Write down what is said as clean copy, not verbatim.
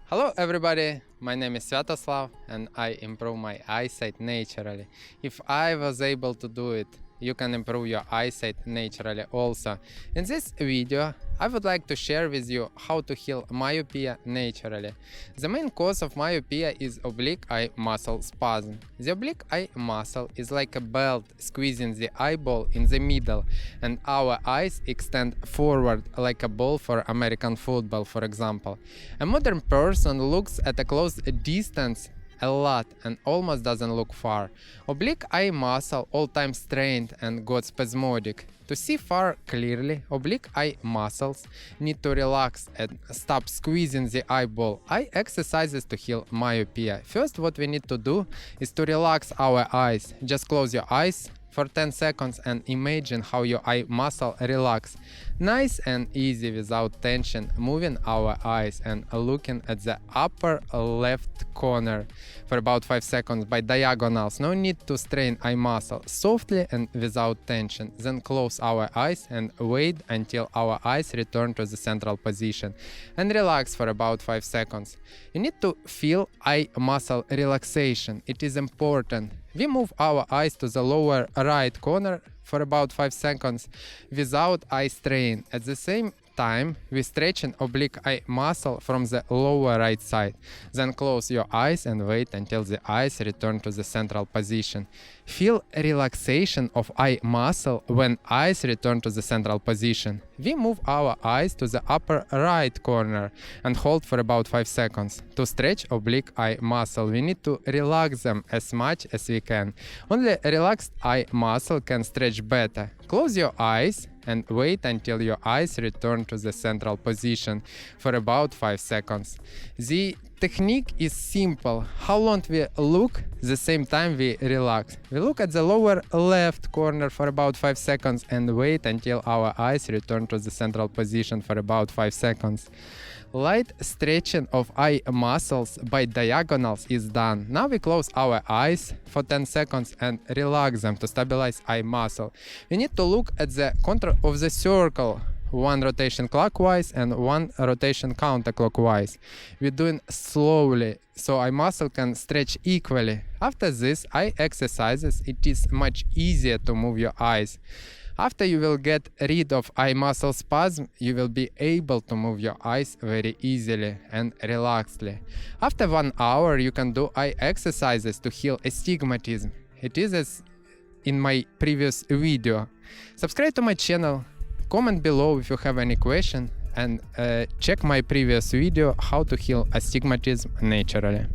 Hello everybody, my name is Sviatoslav and I improve my eyesight naturally. If I was able to do it, you can improve your eyesight naturally also. In this video, I would like to share with you how to heal myopia naturally. The main cause of myopia is oblique eye muscle spasm. The oblique eye muscle is like a belt squeezing the eyeball in the middle, and our eyes extend forward like a ball for American football, for example. A modern person looks at a close distance a lot and almost doesn't look far. Oblique eye muscle all time strained and got spasmodic. To see far clearly, oblique eye muscles need to relax and stop squeezing the eyeball. Eye exercises to heal myopia. First, what we need to do is to relax our eyes. Just close your eyes for 10 seconds and imagine how your eye muscle relax. Nice and easy without tension, moving our eyes and looking at the upper left corner for about 5 seconds by diagonals. No need to strain eye muscle. Softly and without tension. Then close our eyes and wait until our eyes return to the central position and relax for about 5 seconds. You need to feel eye muscle relaxation. It is important. We move our eyes to the lower right corner for about 5 seconds without eye strain. At the same time, we stretch an oblique eye muscle from the lower right side. Then close your eyes and wait until the eyes return to the central position. Feel relaxation of eye muscle when eyes return to the central position. We move our eyes to the upper right corner and hold for about 5 seconds. To stretch oblique eye muscle, we need to relax them as much as we can. Only a relaxed eye muscle can stretch better. Close your eyes and wait until your eyes return to the central position for about 5 seconds. The technique is simple. How long we look, the same time we relax. We look at the lower left corner for about 5 seconds and wait until our eyes return to the central position for about 5 seconds. Light stretching of eye muscles by diagonals is done. Now we close our eyes for 10 seconds and relax them to stabilize eye muscle. We need to look at the contour of the circle. One rotation clockwise and one rotation counterclockwise. We're doing slowly so eye muscle can stretch equally. After this eye exercises, it is much easier to move your eyes. After you will get rid of eye muscle spasm, you will be able to move your eyes very easily and relaxedly. After 1 hour, you can do eye exercises to heal astigmatism. It is as in my previous video. Subscribe to my channel, comment below if you have any question, and check my previous video how to heal astigmatism naturally.